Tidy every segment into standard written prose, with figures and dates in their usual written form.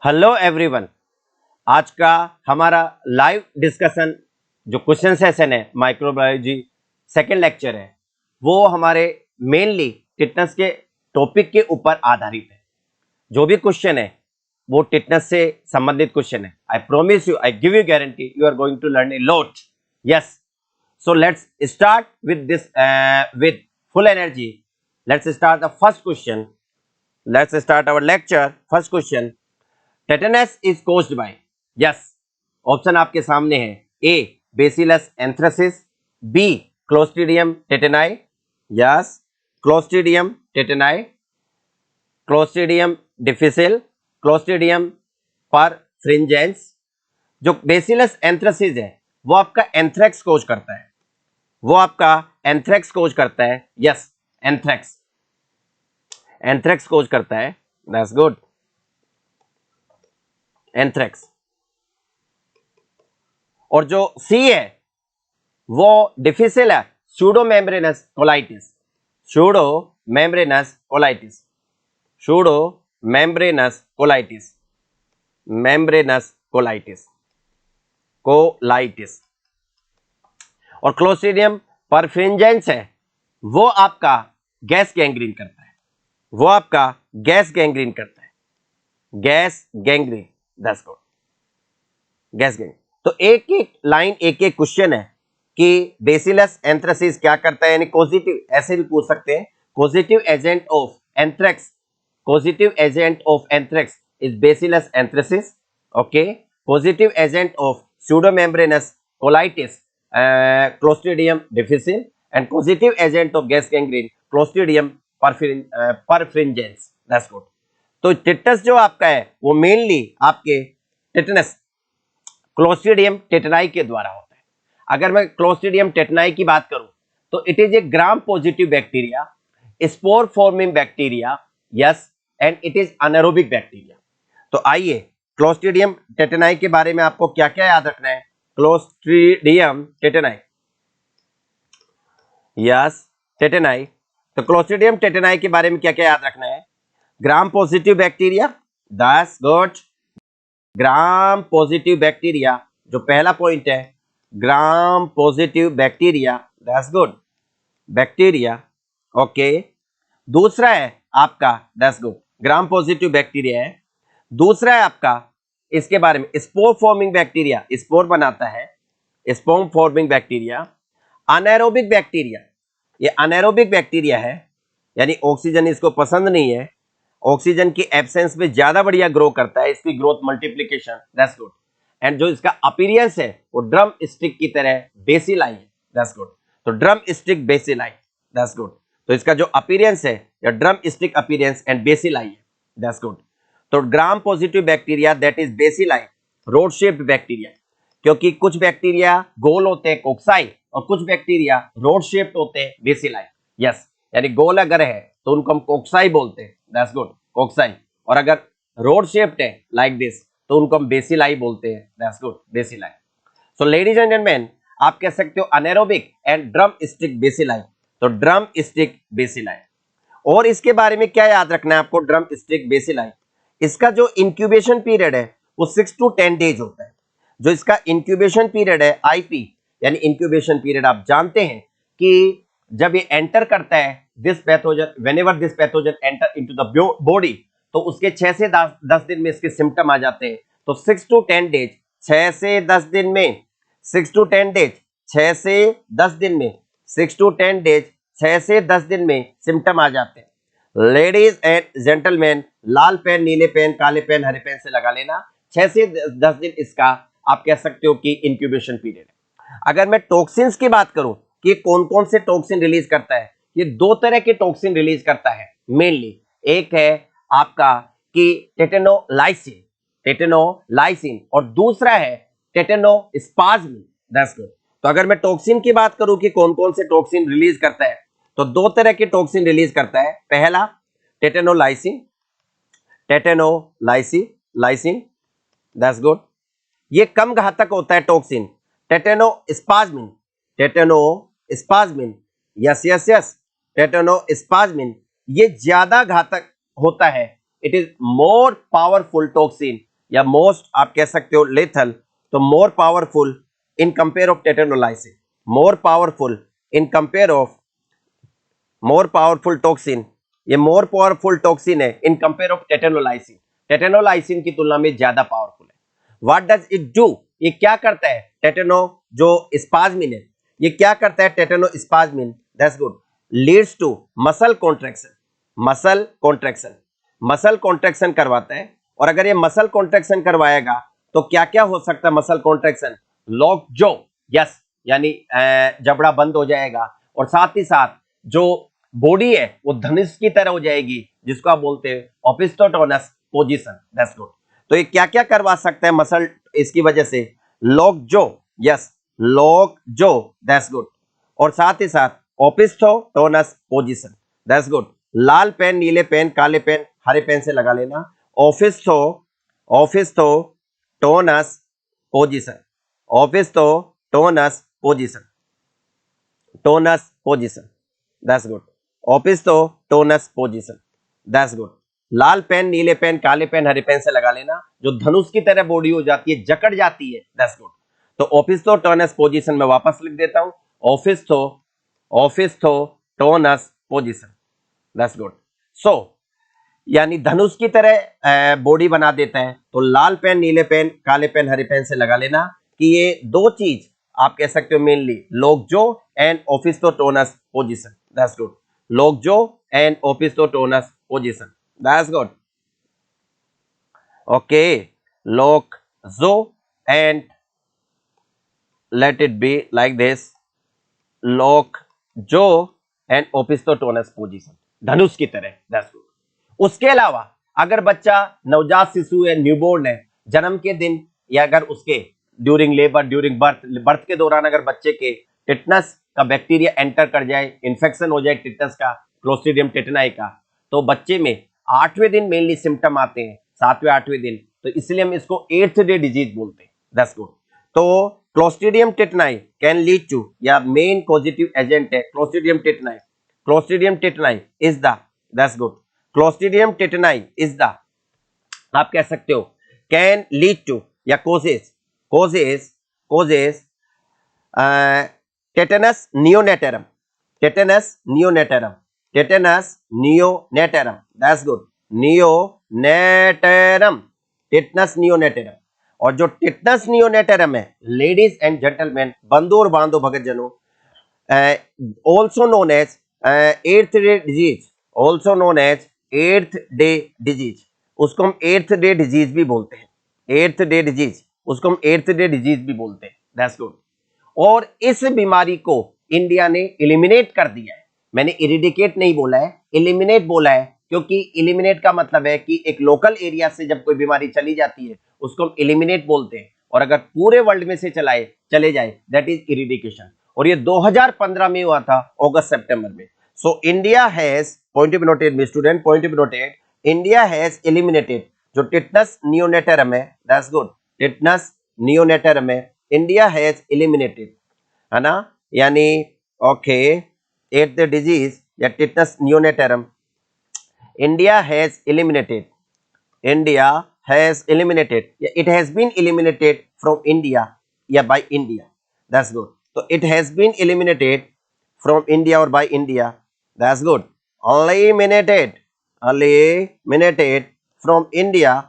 Hello everyone. आज का हमारा लाइव डिस्कशन जो क्वेश्चन सेशन है माइक्रोबायोलॉजी सेकंड लेक्चर है, वो हमारे मेनली टिटनेस के टॉपिक के ऊपर आधारित है। जो भी क्वेश्चन है वो टिटनेस से संबंधित क्वेश्चन है। I promise you, I give you guarantee you are going to learn a lot. Yes, so let's start with this with full energy. Let's start the first question. Let's start our lecture. First question, tetanus is caused by. Yes, option आपके सामने है। A bacillus anthracis, B clostridium tetani, yes clostridium tetani, clostridium difficile, clostridium perfringens. जो bacillus anthracis है वो आपका anthrax कोज करता है, वो आपका एंथ्रेक्स कोज करता है। यस, एंथ्रेक्स एंथ्रेक्स कोज करता है। That's good, anthrax. और जो सी है वो डिफिसिल है, pseudo membranes colitis, pseudo membranes colitis, pseudo membranes colitis, membranes colitis, colitis. और क्लोस्ट्रीडियम परफ्रिंजेंस है वो आपका गैस गैंग्रीन करता है, वो आपका गैस गैंग्रीन करता है, gas gangrene. That's good, gas gangrene. तो एक एक लाइन एक एक क्वेश्चन है कि बेसिलस एंथ्रेसिस क्या करता है, यानी पॉजिटिव, ऐसे भी पूछ सकते हैं, positive agent of anthrax, positive agent of anthrax is bacillus anthracis. Okay, positive agent of pseudomembranous colitis clostridium difficile, and positive agent of gas gangrene clostridium perfringens. That's good. तो टिटनस जो आपका है वो मेनली आपके tetanus clostridium टेटनाई के द्वारा होता है। अगर मैं क्लोस्ट्रीडियम टेटनाई की बात करूं तो it is a gram positive bacteria, spore forming bacteria, yes, and it is anaerobic bacteria. तो आइए क्लोस्ट्रीडियम टेटनाई के बारे में आपको क्या क्या याद रखना है। Clostridium टेटनाई, yes टेटनाई। तो क्लोस्ट्रीडियम टेटनाई के बारे में क्या क्या याद रखना है। Gram positive bacteria, that's good, gram positive bacteria जो पहला पॉइंट है, gram positive bacteria, that's good, bacteria. Okay, दूसरा है आपका, that's good, gram positive bacteria है। दूसरा है आपका इसके बारे में स्पोर फॉर्मिंग बैक्टीरिया, स्पोर बनाता है, स्पोर फॉर्मिंग बैक्टीरिया। अनाएरोबिक बैक्टीरिया, ये अनाएरोबिक बैक्टीरिया है, यानी ऑक्सीजन इसको पसंद नहीं है, ऑक्सीजन की एब्सेंस में ज्यादा बढ़िया ग्रो करता है, इसकी growth multiplication, that's good. And जो इसका अपीयरेंस है वो ड्रम स्टिक की तरह बेसिलाई है, दैट्स गुड। तो drum stick bacilli, that's good. तो इसका जो अपीयरेंस है या drum stick appearance and bacilli है, दैट्स गुड। तो gram positive bacteria that is bacilli, road shaped bacteria, क्योंकि कुछ बैक्टीरिया गोल होते हैं कोक्साई और कुछ बैक्टीरिया रोड शेप्ड होते हैं बेसिलाई। यस, यानी गोल अगर है तो उनको हम कोक्साई बोलते हैं, दैट्स गुड, कोक्साई। और अगर रोड शेप्ड है लाइक दिस तो उनको हम बेसिलाई बोलते हैं, that's good, bacilli. So ladies and gentleman, आप कह सकते हो anaerobic and drum stick bacilli, तो ड्रम स्टिक बेसिलाई। और इसके बारे में क्या याद रखना है आपको, ड्रम स्टिक बेसिलाई, इसका जो इंक्यूबेशन पीरियड है वो 6 to 10 डेज होता है। जो इसका इंक्यूबेशन पीरियड है, आईपी यानी इंक्यूबेशन पीरियड, आप जानते हैं कि जब ये एंटर करता है this pathogen, whenever this pathogen enter into the body, तो उसके 6 से 10 दिन में इसके सिम्टम आ जाते हैं। तो 6 to 10 डेज, 6 से 10 दिन में, 6 to 10 डेज, 6 से 10 दिन में, 6 to 10 डेज, 6 से 10 दिन में सिम्टम आ जाते हैं। लेडीज एंड जेंटलमैन, लाल पेन, नीले पेन, काले पेन, हरे पेन से लगा लेना। 6 से 10 दिन इसका आप कह सकते हो कि इंक्यूबेशन पीरियड है। अगर मैं टॉक्सिन्स की बात करूं कि कौन कौन से टॉक्सिन रिलीज करता है, ये 2 तरह के टॉक्सिन रिलीज करता है मेनली। एक है आपका कि टेटेनोलाइसिन, टेटेनोलाइसिन, और दूसरा है टेटेनोस्पाज्मिन, दैट्स गुड। तो अगर मैं टॉक्सिन की बात करूं कि कौन कौन से टॉक्सिन रिलीज करता है, तो 2 तरह के टॉक्सिन रिलीज करता है। पहला tetanolysin, tetanolysin, lysin, that's good, ये कम घातक होता है toxin. Tetanospasmin, tetanospasmin, yes yes yes, tetanospasmin ये ज्यादा घातक होता है, it is more powerful toxin या मोस्ट आप कह सकते हो लेथल, तो more powerful in compare of tetanolysin, more powerful in compare of more powerful toxin, ये मोर पावरफुल टॉक्सिन है इन कंपेयर ऑफ टेटेनोलाइसिन, टेटेनोलाइसिन की तुलना में ज्यादा पावरफुल है। व्हाट डज इट डू, ये क्या करता है, टेटेनो जो स्पाज्मिन है, ये क्या करता है, tetanospasmin, that's good, leads to muscle contraction, muscle contraction, muscle contraction करवाता है। और अगर ये मसल कॉन्ट्रैक्शन करवाएगा तो क्या क्या हो सकता है मसल कॉन्ट्रैक्शन, लॉक जो, यस, यानी जबड़ा बंद हो जाएगा, और साथ ही साथ जो बॉडी है वो धनुष की तरह हो जाएगी, जिसको आप बोलते हैं ओपिस्टोटोनस पोजीशन, दैट्स गुड। तो ये क्या क्या करवा सकता है मसल इसकी वजह से, lockjaw, yes, lockjaw, that's good, और साथ ही साथ ओपिस्टोटोनस पोजीशन, दैट्स गुड। लाल पेन, नीले पेन, काले पेन, हरे पेन से लगा लेना, opisthotonus position, opisthotonus position, tonus position, that's good, opisthotonus position, that's good. लाल पेन, नीले पेन, काले पेन, हरे पेन से लगा लेना, जो धनुष की तरह बॉडी हो जाती है, जकड़ जाती है, दैट्स गुड। तो ओपिस्टोटोनस पोजीशन में वापस लिख देता हूं, ओपिस्टोटोनस पोजीशन, दैट्स गुड। सो यानी धनुष की तरह बॉडी बना देता है। तो लाल पेन, नीले पेन, काले पेन, हरे पेन से लगा लेना कि ये दो चीज आप कह सकते हो mainly lockjaw and opisthotonus position, that's good, lockjaw and opisthotonus position, that's good, okay, lockjaw and let it be like this, lockjaw and opisthotonus position, धनुष की तरह, दैट्स गुड। उसके अलावा अगर बच्चा नवजात शिशु है, न्यूबॉर्न है, जन्म के दिन या अगर उसके ड्यूरिंग लेबर, ड्यूरिंग बर्थ के दौरान अगर बच्चे के टिटनस का बैक्टीरिया एंटर कर जाए, इन्फेक्शन हो जाए टिटनस का, क्लोस्ट्रीडियम टेटनाई का, तो बच्चे में 8वें दिन मेनली सिम्टम आते हैं, 7वें 8वें दिन, तो इसलिए हम इसको 8th डे डिजीज बोलते हैं, दैट्स गुड। तो clostridium tetani can lead to, या मेन पॉजिटिव एजेंट है clostridium tetani, clostridium tetani is the, that's good, clostridium tetani is the, आप कह सकते हो कैन लीड टू या causes tetanus neonatorum, tetanus neonatorum, tetanus neonatorum, that's good, neonatorum, tetanus neonatorum. और जो tetanus नियोनेटरम है, ladies and gentleman, बंधु और बांधो भगतजनों, also known as 8th day disease, also known as 8th day disease, उसको हम 8th डे डिजीज भी बोलते हैं, 8th डे डिजीज, उसको हम 8th डे डिजीज भी बोलते हैं, दैट्स गुड। और इस बीमारी को इंडिया ने एलिमिनेट कर दिया है, मैंने इरिडिकेट नहीं बोला है, एलिमिनेट बोला है, क्योंकि एलिमिनेट का मतलब है कि एक लोकल एरिया से जब कोई बीमारी चली जाती है उसको हम एलिमिनेट बोलते हैं, और अगर पूरे वर्ल्ड में से चले जाए दैट इज इरिडिकेशन। और ये 2015 में हुआ था, अगस्त सितंबर में। So India has, point to be noted me student, point to be noted, India has eliminated जो टिटनस नियोनेटरम है, दैट्स गुड, टिटनस नियोनेटरम है, इंडिया हैज एलिमिनेटेड, है ना, यानी ओके, 8th डिजीज या tetanus neonatorum, India has eliminated, India has eliminated, it has been eliminated from India, by India, that's good. So it has been eliminated from India or by India, that's good, eliminated from India,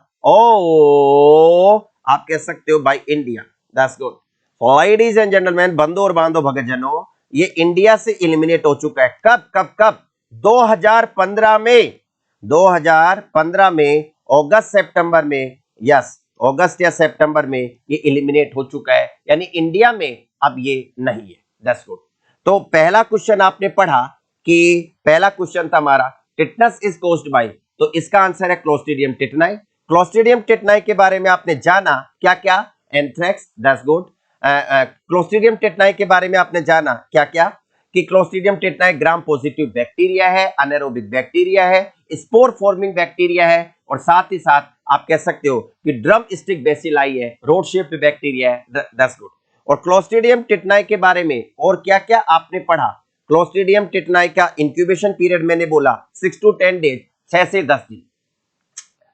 आप कह सकते हो by India, that's good. Ladies and gentlemen, बंधु और बांधो भगतजनों, ये India से eliminate हो चुका है, कब 2015 में, 2015 में अगस्त सितंबर में, यस, अगस्त या सितंबर में ये एलिमिनेट हो चुका है, यानी इंडिया में अब ये नहीं है, दैट्स गुड। तो पहला क्वेश्चन आपने पढ़ा कि पहला क्वेश्चन था हमारा टिटनस इज कॉज्ड बाय, तो इसका आंसर है क्लोस्ट्रीडियम टेटनाई। क्लोस्ट्रीडियम टेटनाई के बारे में आपने जाना क्या क्या, एंथ्रेक्स, दैट्स गुड। क्लोस्ट्रीडियम टेटनाई के बारे में आपने जाना क्या क्या, कि क्लोस्ट्रीडियम टेटनाई ग्राम पॉजिटिव बैक्टीरिया है, अनेरोबिक बैक्टीरिया है, स्पोर फॉर्मिंग बैक्टीरिया है, और साथ ही साथ आप कह सकते हो कि ड्रम स्टिक बेसिलाई है, रोड शेप्ड बैक्टीरिया है, दैट्स गुड। और क्लोस्ट्रीडियम टेटनाई के बारे में और क्या क्या आपने पढ़ा, क्लोस्ट्रीडियम टेटनाई का इंक्यूबेशन पीरियड मैंने बोला 6 to 10 डेज, 6 से 10 दिन।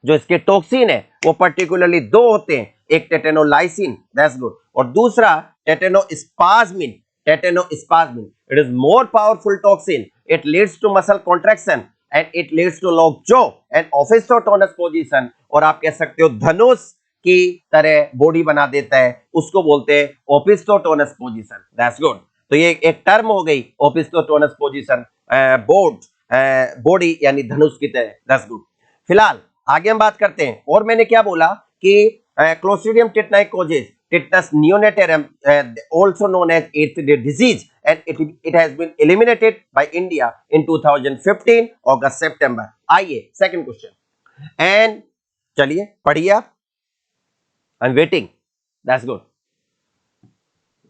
जो इसके टॉक्सिन है वो पर्टिकुलरली दो होते हैं, एक टेटेनोलाइसिन, दैट्स गुड, और दूसरा tetanospasmin. Tetanospasmin, it is more powerful toxin, it leads to muscle contraction and it leads to lockjaw and opisthotonus position, और आप कह सकते हो धनुष की तरह बॉडी बना देता है, उसको बोलते हैं ओफिस्टोटोनस पोजीशन, दैट्स गुड। तो ये एक टर्म हो गई ओफिस्टोटोनस पोजीशन, बॉडी यानी धनुष की तरह, दैट्स गुड। फिलहाल आगे हम बात करते हैं, और मैंने क्या बोला कि Clostridium टेटनाई causes tetanus neonatum, also known as 8th day disease, and it has been eliminated by India in 2015 August September। आइए सेकंड क्वेश्चन, एंड चलिए पढ़िए आप, I am waiting, that's good.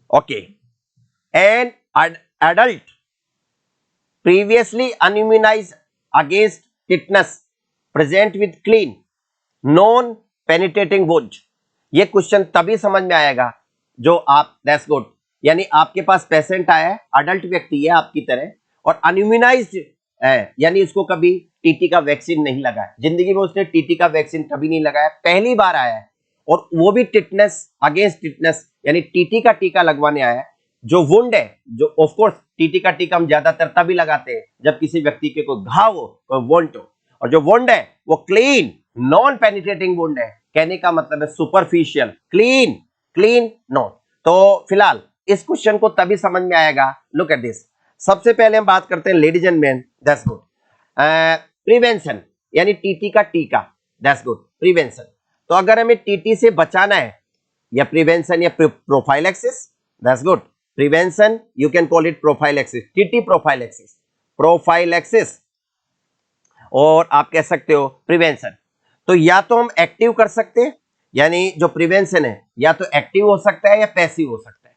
Okay, an adult previously unimmunized against tetanus present with clean non penetrating wound। ये question तभी समझ में आएगा जो आप, दैट्स गुड, यानी आपके पास पेशेंट आया है, अडल्ट व्यक्ति है आपकी तरह, और अनइम्यूनाइज्ड है, यानी उसको कभी टीटी का वैक्सीन नहीं लगा है, जिंदगी में उसने टीटी का वैक्सीन कभी नहीं लगाया, पहली बार आया है, और वो भी टिटनेस, अगेंस्ट टिटनेस, यानी टीटी का टीका लगवाने आया है। जो वुंड है, जो ऑफ कोर्स टीटी का टीका हम ज्यादातर तभी लगाते हैं जब किसी व्यक्ति के कोई घाव हो, कोई वुंड हो, और जो वुंड है वो क्लीन नॉन पेनिट्रेटिंग वुंड है, कहने का मतलब है सुपरफिशियल, क्लीन नॉन। तो फिलहाल इस क्वेश्चन को तभी समझ में आएगा, लुक एट दिस। सबसे पहले हम बात करते हैं ladies and man, that's good, prevention यानी टीटी का टीका, दैट्स गुड, प्रिवेंशन। तो अगर हमें टीटी से बचाना है, या प्रिवेंशन या prophylaxis, that's good, prevention you can call it prophylaxis, TT prophylaxis, और आप कह सकते हो प्रिवेंशन। तो या तो हम एक्टिव कर सकते हैं, यानी जो प्रिवेंशन है या तो एक्टिव हो सकता है या पैसिव हो सकता है।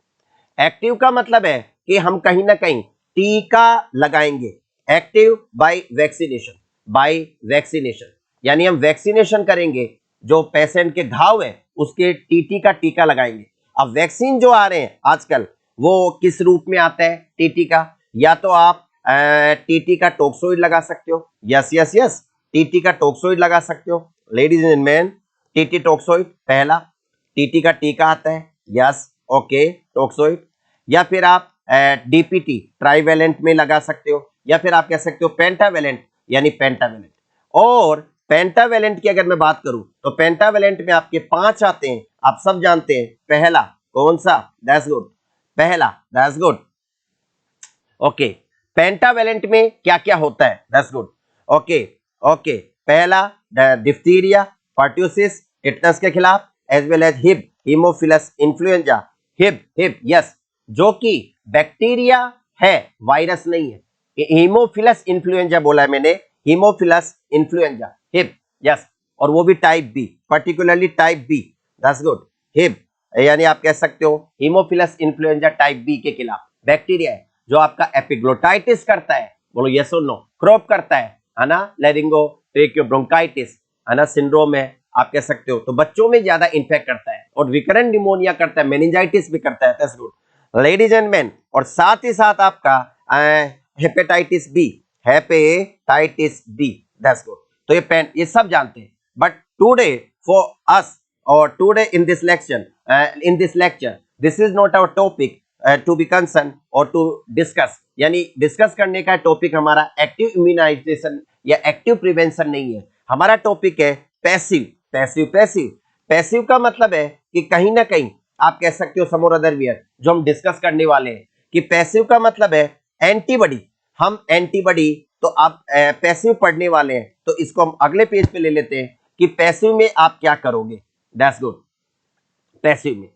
एक्टिव का मतलब है कि हम कहीं ना कहीं टीका लगाएंगे, एक्टिव बाय वैक्सीनेशन, यानी हम वैक्सीनेशन करेंगे, जो पेशेंट के घाव है उसके टीटी का टीका लगाएंगे। अब वैक्सीन जो आ रहे हैं आजकल वो किस रूप में आता है टीटी का, या तो आप टीटी का टॉक्सोइड लगा सकते हो, यस, टीटी का टॉक्सोइड लगा सकते हो ladies and man, TT toxoid पहला, टीटी का टीका आता है, यस, ओके, टॉक्सोइड, या फिर आप डीपीटी ट्राइवेलेंट में लगा सकते हो, या फिर आप कह सकते हो पेंटावेलेंट यानी पेंटावेलेंट। और पेंटावेलेंट की अगर मैं बात करूं तो पेंटावेलेंट में आपके 5 आते हैं, आप सब जानते हैं। पहला कौन सा, दैट्स गुड, पहला, दैट्स गुड, ओके। पेंटावेलेंट में क्या क्या होता है, दैट्स गुड, ओके, पहला डिप्थीरिया, पर्ट्यूसिस, टिटनस के खिलाफ, as well as Hib, haemophilus influenzae, Hib, yes, जो कि बैक्टीरिया है, वायरस नहीं है। हीमोफिलस इन्फ्लुएंजा बोला है मैंने, हीमोफिलस इन्फ्लुएंजा, हिब, यस, और वो भी type B, particularly type B, that's good, हिब, यानी आप कह सकते हो हीमोफिलस इन्फ्लुएंजा टाइप बी के खिलाफ बैक्टीरिया है जो आपका एपिग्लोटाइटिस करता है, बोलो यस और नो, क्रॉप करता है ना, लेरिंगो ट्रेकियोब्रोंकाइटिस, है ना, सिंड्रोम है, आप कह सकते हो। तो बच्चों में ज्यादा इन्फेक्ट करता है, और रिकरेंट निमोनिया करता है, मेनिंजाइटिस भी करता है, that's good ladies and man. और साथ ही साथ आपका हेपेटाइटिस बी, दैट्स गुड। तो ये सब जानते हैं, बट टुडे फॉर अस, और today in this lecture this is not our topic to be concern और टू डिस्कस, यानी डिस्कस करने का टॉपिक हमारा एक्टिव इम्यूनाइजेशन या एक्टिव प्रिवेंशन नहीं है, हमारा टॉपिक है पैसिव का मतलब है कि कहीं ना कहीं आप कह सकते हो सम और अदर वियर, जो हम डिस्कस करने वाले हैं कि पैसिव का मतलब है एंटीबॉडी, हम एंटीबॉडी, तो आप पैसिव पढ़ने वाले हैं, तो इसको हम अगले पेज पे ले लेते हैं कि पैसिव में आप क्या करोगे, दैट्स गुड। पैसिव में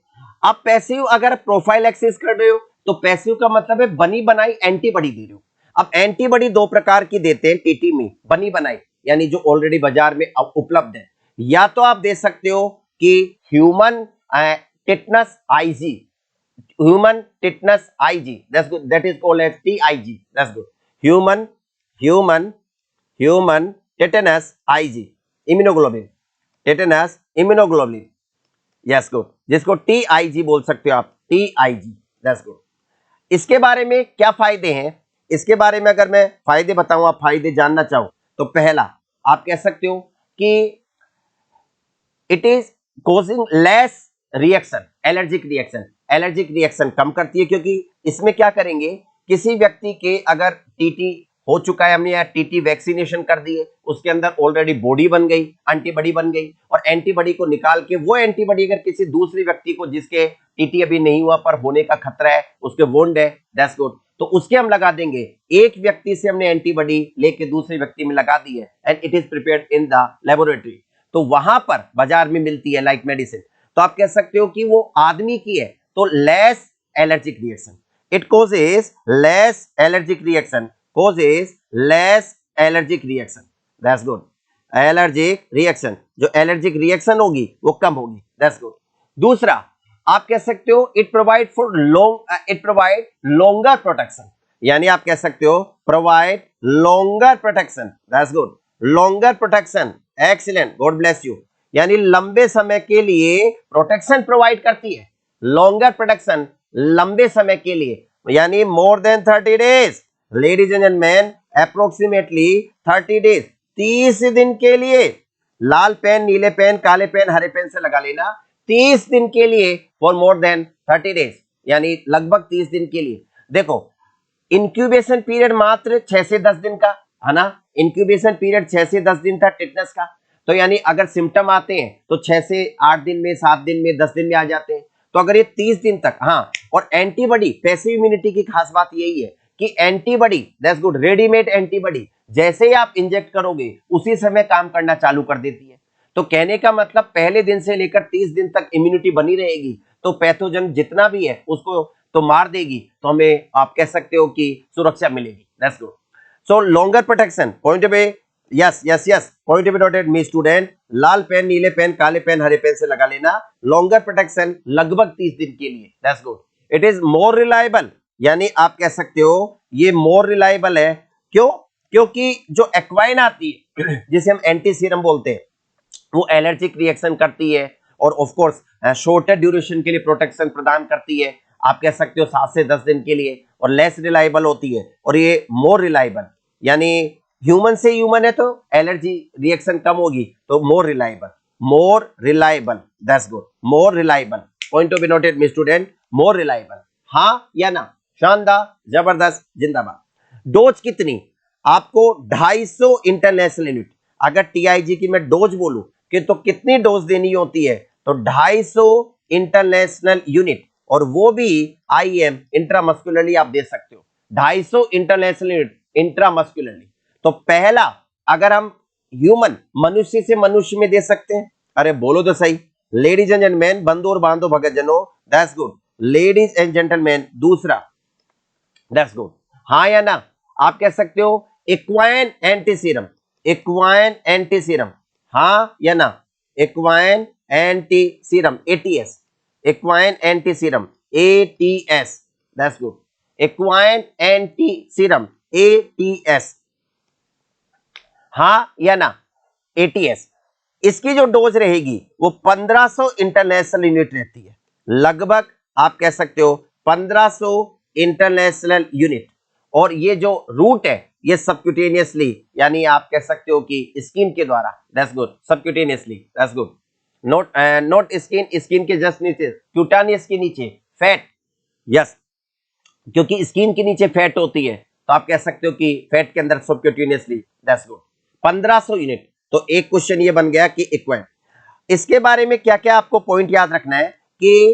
आप पैसिव अगर प्रोफाइलैक्सिस कर रहे हो तो पैसिव का मतलब है बनी बनाई एंटीबॉडी दे रहे हो। अब एंटीबॉडी दो प्रकार की देते हैं टीटी में, बनी बनाई यानी जो ऑलरेडी बाजार में उपलब्ध है, या तो आप दे सकते हो कि human tetanus IG, that's good, that is called as TIG, that's good, human tetanus IG, immunoglobulin, yes good, जिसको टीआईजी बोल सकते हो आप, टीआईजी, दैट्स गुड। इसके बारे में क्या फायदे हैं, इसके बारे में अगर मैं फायदे बताऊं, आप फायदे जानना चाहो, तो पहला आप कह सकते हो कि it is causing less reaction, allergic reaction कम करती है, क्योंकि इसमें क्या करेंगे, किसी व्यक्ति के अगर टीटी हो चुका है, हमने या टीटी वैक्सीनेशन कर दिए, उसके अंदर ऑलरेडी बॉडी बन गई, एंटीबॉडी बन गई, और एंटीबॉडी को निकाल के वो एंटीबॉडी अगर किसी दूसरे व्यक्ति को जिसके टीटी अभी नहीं हुआ पर होने का खतरा है, उसके वुंड है, दैट्स गुड, तो उसके हम लगा देंगे। एक व्यक्ति से हमने एंटीबॉडी लेके दूसरे व्यक्ति में लगा दी है and it is prepared in the laboratory, तो वहां पर बाजार में मिलती है लाइक मेडिसिन, तो आप कह सकते हो कि वो आदमी की है, तो less allergic reaction, it causes less allergic reaction, causes less allergic reaction, that's good, allergic reaction, जो allergic reaction होगी वो कम होगी, that's good। दूसरा आप कह सकते हो it provide longer protection, यानी आप कह सकते हो provide longer protection, that's good, longer protection, excellent, God bless you, यानी लंबे समय के लिए प्रोटेक्शन प्रोवाइड करती है, longer protection लंबे समय के लिए, यानी more than 30 days, ladies and gentleman approximately 30 days, 30 दिन के लिए, लाल पेन, नीले पेन, काले पेन, हरे पेन से लगा लेना, 30 दिन के लिए, फॉर मोर देन 30 डेज, यानी लगभग 30 दिन के लिए। देखो इंक्यूबेशन पीरियड मात्र 6 से 10 दिन का है ना, इंक्यूबेशन पीरियड 6 से 10 दिन था टिटनेस का, तो यानी अगर सिम्टम आते हैं तो 6 से 8 दिन में, 7 दिन में, 10 दिन में आ जाते हैं, तो अगर ये 30 दिन तक, हाँ, और एंटीबॉडी, पैसिव इम्यूनिटी की खास बात यही है कि antibody, that's good, readymade antibody जैसे ही आप इंजेक्ट करोगे उसी समय काम करना चालू कर देती है, तो कहने का मतलब पहले दिन से लेकर 30 दिन तक इम्यूनिटी बनी रहेगी, तो पैथोजन जितना भी है उसको तो मार देगी, तो हमें आप कह सकते हो कि सुरक्षा मिलेगी, that's good. So longer protection, point पे, यस यस यस, पॉइंट पे नोटेड मी स्टूडेंट, लाल पेन, नीले पेन, काले पेन, हरे पेन से लगा लेना, लॉन्गर प्रोटेक्शन लगभग 30 दिन के लिए, that's good. It is more reliable, यानी आप कह सकते हो ये मोर रिलायबल है, क्यों, क्योंकि जो एक्वाइन आती है जिसे हम एंटी सीरम बोलते हैं, वो एलर्जिक रिएक्शन करती है और ऑफ कोर्स शॉर्टर ड्यूरेशन के लिए प्रोटेक्शन प्रदान करती है, आप कह सकते हो 7 से 10 दिन के लिए, और लेस रिलायबल होती है, और ये मोर रिलायबल, यानी ह्यूमन से ह्यूमन है तो एलर्जी रिएक्शन कम होगी, तो more reliable, that's good, more reliable, point to be noted me student, more reliable, हाँ या ना, शानदार, जबरदस्त, जिंदाबाद। डोज कितनी, आपको 250 इंटरनेशनल यूनिट, अगर टीआईजी की मैं डोज बोलूं कि तो कितनी डोज देनी होती है, तो 250 इंटरनेशनल यूनिट, और वो भी आईएम, इंट्रामस्कुलरली आप दे सकते हो, 250 इंटरनेशनल यूनिट इंट्रामस्कुलरली। तो पहला, अगर हम ह्यूमन, मनुष्य से मनुष्य में दे सकते हैं, अरे बोलो तो सही, लेडीज एंड जेंटलमैन, बंधु और बांधो भगत जनों, that's good, ladies and gentleman, दूसरा, दैट्स गुड, हाँ या ना, आप कह सकते हो इक्वाइन एंटीसीरम, इक्वाइन एंटीसीरम, हाँ या ना, equine antiserum, ATS, equine antiserum, ATS, that's good, equine antiserum, ATS, हाँ या ना, एटीएस। इसकी जो डोज रहेगी वो 1500 इंटरनेशनल यूनिट रहती है, लगभग आप कह सकते हो 1500 इंटरनेशनल यूनिट, और ये जो रूट है ये सबक्यूटेनियसली, यानी आप कह सकते हो कि स्किन के द्वारा, that's good, subcutaneously, that's good, not skin, skin के जस्ट नीचे, क्यूटानियस के नीचे फैट, यस, क्योंकि स्किन के नीचे फैट होती है, तो आप कह सकते हो कि फैट के अंदर सबक्यूटेनियसली, दैट्स गुड, 1500 यूनिट। तो एक क्वेश्चन ये बन गया कि इक्वाइन, इसके बारे में क्या क्या आपको पॉइंट याद रखना है कि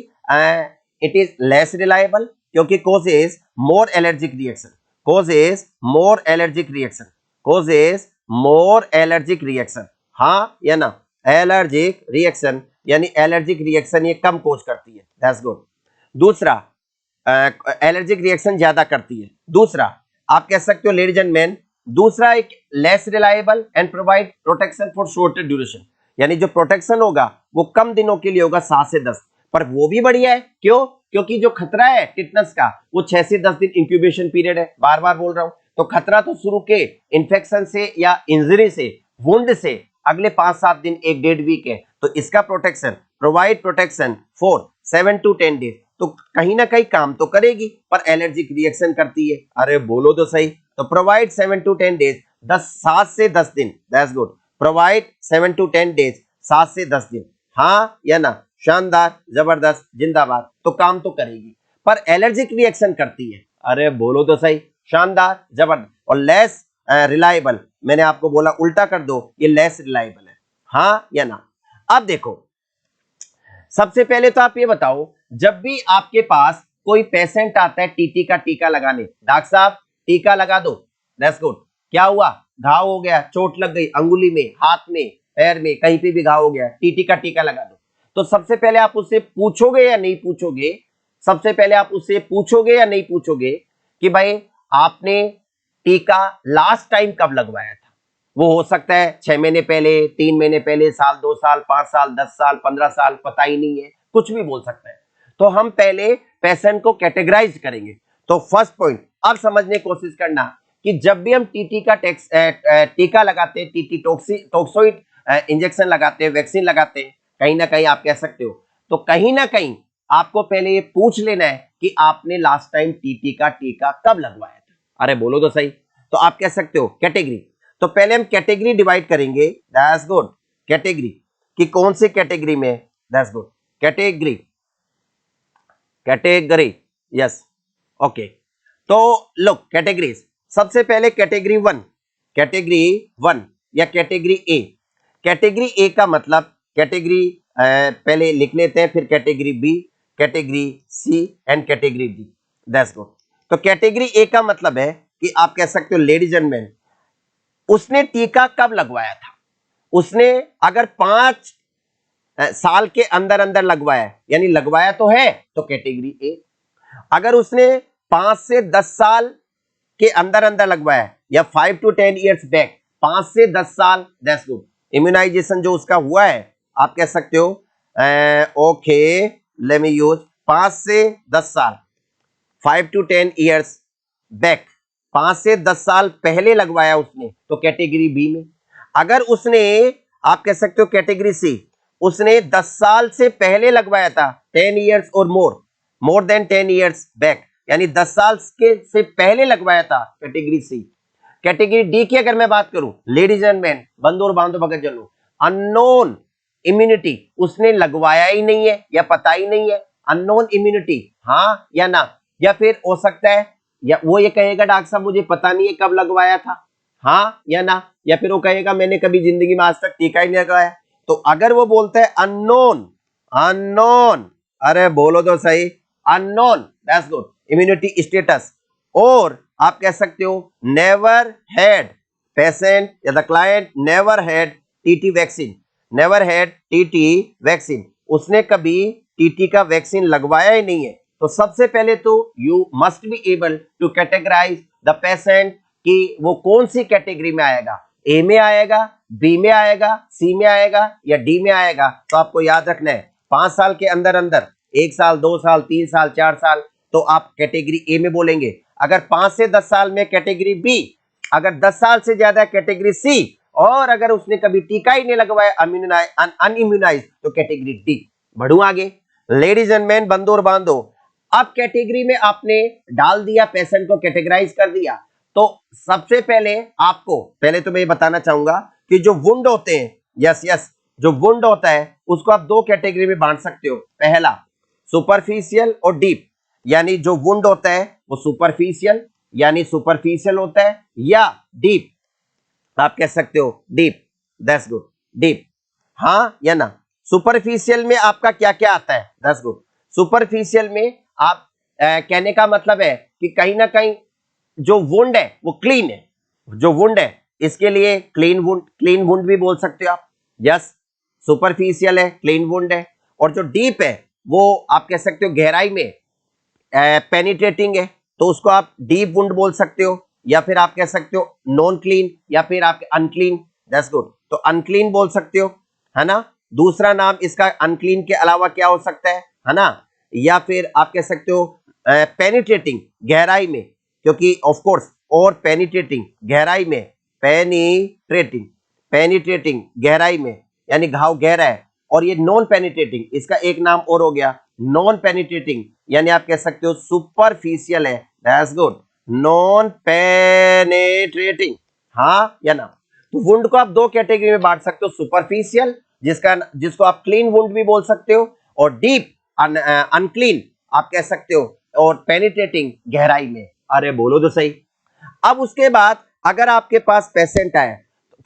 इट इज लेस रिलायबल, क्योंकि कॉजेस मोर allergic reaction, causes more allergic reaction, causes more allergic reaction, हाँ या ना, एलर्जिक रिएक्शन, यानी एलर्जिक रिएक्शन ये कम कोज करती है, दैट्स गुड। दूसरा, एलर्जिक रिएक्शन ज्यादा करती है। दूसरा, आप कह सकते हो लेडीज एंड मैन, दूसरा एक less reliable and provide protection for shorter duration, यानी जो प्रोटेक्शन होगा वो कम दिनों के लिए होगा, 7 से 10, पर वो भी बढ़िया है, क्यों, क्योंकि जो खतरा है टिटनेस का वो 6 से 10 दिन इंक्यूबेशन पीरियड है, बार बार बोल रहा हूं, तो खतरा तो शुरू के इन्फेक्शन से या इंजरी से, वुंड से अगले 5-7 दिन, 1-1.5 वीक है, तो इसका protection, provide protection for 7 to 10 days, तो कहीं ना कहीं काम तो करेगी पर एलर्जिक रिएक्शन करती है, अरे बोलो तो सही, तो प्रोवाइड 7 to 10 डेज, 7 से 10 दिन, that's good, provide 7 to 10 days, 7 से 10 दिन। हाँ या ना? शानदार, जबरदस्त, जिंदाबाद। तो काम तो करेगी, पर एलर्जिक रिएक्शन करती है। अरे बोलो तो सही। शानदार, जबरदस्त। और लेस रिलायबल, मैंने आपको बोला उल्टा कर दो, ये लेस रिलायबल है। हाँ या ना? अब देखो, सबसे पहले तो आप ये बताओ, जब भी आपके पास कोई पेशेंट आता है टीटी का टीका लगाने, डॉक्टर साहब टीका लगा दो, दैट्स गुड। क्या हुआ? घाव हो गया, चोट लग गई अंगुली में, हाथ में, पैर में, कहीं पे भी घाव हो गया, टीटी का टीका लगा दो। तो सबसे पहले आप उससे पूछोगे या नहीं पूछोगे? सबसे पहले आप उससे पूछोगे या नहीं पूछोगे कि भाई आपने टीका लास्ट टाइम कब लगवाया था? वो हो सकता है 6 महीने पहले, 3 महीने पहले, साल, 2 साल, 5 साल, 10 साल, 15 साल, पता ही नहीं है, कुछ भी बोल सकता है। तो हम पहले पेशेंट को कैटेगराइज करेंगे। तो फर्स्ट पॉइंट अब समझने की कोशिश करना कि जब भी हम टीटी का टीका लगाते हैं, टीटी टोक्सोइड इंजेक्शन लगाते हैं, वैक्सीन लगाते हैं, कहीं ना कहीं आप कह सकते हो, तो कहीं ना कहीं आपको पहले ये पूछ लेना है कि आपने लास्ट टाइम टीटी का टीका कब लगवाया था। अरे बोलो तो सही। तो आप कह सकते हो कैटेगरी। तो पहले हम कैटेगरी डिवाइड करेंगे, दैट्स गुड। कैटेगरी कि कौन सी कैटेगरी में, that's good. Category, category, yes, okay. तो लुक कैटेगरीज, सबसे पहले कैटेगरी 1, कैटेगरी 1 या कैटेगरी ए। कैटेगरी ए का मतलब, कैटेगरी पहले लिख लेते हैं, फिर category B, category C and category D, that's good. तो कैटेगरी ए का मतलब है कि आप कह सकते हो लेडीज एंड मैन, उसने टीका कब लगवाया था। उसने अगर 5 साल के अंदर अंदर लगवाया है, यानी लगवाया तो है, तो कैटेगरी ए। अगर उसने 5 से 10 साल के अंदर अंदर लगवाया है, या 5 to 10 ईयर्स बैक, 5 से 10 साल, दैट्स गुड। इम्यूनाइजेशन जो उसका हुआ है, आप कह सकते हो ओके लेट मी यूज 5 से 10 साल, 5 to 10 ईयर्स बैक, 5 से 10 साल पहले लगवाया उसने, तो कैटेगरी बी में। अगर उसने, आप कह सकते हो कैटेगरी सी, उसने 10 साल से पहले लगवाया था, 10 ईयर्स और मोर देन 10 ईयर्स बैक, यानी 10 साल के से पहले लगवाया था, कैटेगरी सी। कैटेगरी डी की अगर मैं बात करूं, लेडीज एंड मैन, बंधु और बांधव भगत जनो, अननोन इम्यूनिटी, उसने लगवाया ही नहीं है या पता ही नहीं है, अननोन इम्यूनिटी, हाँ या ना? या फिर हो सकता है, या वो ये कहेगा डॉक्टर साहब मुझे पता नहीं है कब लगवाया था, हाँ या ना? या फिर वो कहेगा मैंने कभी जिंदगी में आज तक टीका ही नहीं लगवाया। तो अगर वो बोलता है अननोन, अननोन, अरे बोलो तो सही, unknown, that's good, immunity status. और आप कह सकते हो नेवर हैड, पेशेंट या the client never had TT vaccine, never had TT vaccine, उसने कभी टीटी का वैक्सीन लगवाया ही नहीं है। तो सबसे पहले तो you must be able to categorize the patient कि वो कौन सी कैटेगरी में आएगा, ए में आएगा, बी में आएगा, सी में आएगा या डी में आएगा। तो आपको याद रखना है 5 साल के अंदर अंदर, 1 साल, 2 साल, 3 साल, 4 साल, तो आप कैटेगरी ए में बोलेंगे। अगर 5 से 10 साल में कैटेगरी बी, अगर 10 साल से ज्यादा कैटेगरी सी, और अगर उसने कभी टीका ही नहीं लगवाया, अनइम्यूनाइज, तो कैटेगरी डी। बढ़ू आगे, लेडीज एंड मैन, बंधु और बांधो, अब कैटेगरी में आपने डाल दिया, पेशेंट को कैटेगराइज कर दिया। तो सबसे पहले आपको, पहले तो मैं ये बताना चाहूंगा कि जो वुंड होते हैं, यस यस, जो वुंड होता है उसको आप 2 कैटेगरी में बांट सकते हो। पहला सुपरफिशियल और डीप, यानी जो वुंड होता है वो सुपरफिशियल, यानी सुपरफिशियल होता है, या डीप, आप कह सकते हो डीप, दैट्स गुड, डीप, हाँ या ना? सुपरफिशियल में आपका क्या क्या आता है, दैट्स गुड। सुपरफिशियल में आप कहने का मतलब है कि कहीं ना कहीं जो वुंड है वो क्लीन है, जो वुंड है इसके लिए क्लीन वुंड भी बोल सकते हो आप, यस। सुपरफिशियल है, क्लीन वुंड है। और जो डीप है वो आप कह सकते हो गहराई में पेनिट्रेटिंग है, तो उसको आप डीप वुंड बोल सकते हो, या फिर आप कह सकते हो नॉन क्लीन, या फिर आप अनक्लीन, दैट्स गुड। तो अनक्लीन बोल सकते हो, है ना? दूसरा नाम इसका अनक्लीन के अलावा क्या हो सकता है ना? या फिर आप कह सकते हो पेनिट्रेटिंग, गहराई में, क्योंकि ऑफ कोर्स, और पेनिट्रेटिंग गहराई में, पेनिट्रेटिंग, पेनिट्रेटिंग गहराई में, यानी घाव गहरा है। और ये नॉन पेनिट्रेटिंग, इसका एक नाम और हो गया नॉन पेनिट्रेटिंग, यानी आप कह सकते हो सुपरफिशियल है, दैट्स गुड, नॉन पेनिट्रेटिंग, हाँ या ना? तो वुंड को आप दो कैटेगरी में बांट सकते हो, सुपरफिशियल जिसको आप क्लीन वुंड भी बोल सकते हो, और डीप अनक्लीन आप कह सकते हो, और पेनिट्रेटिंग गहराई में। अरे बोलो तो सही। अब उसके बाद अगर आपके पास पेशेंट आया,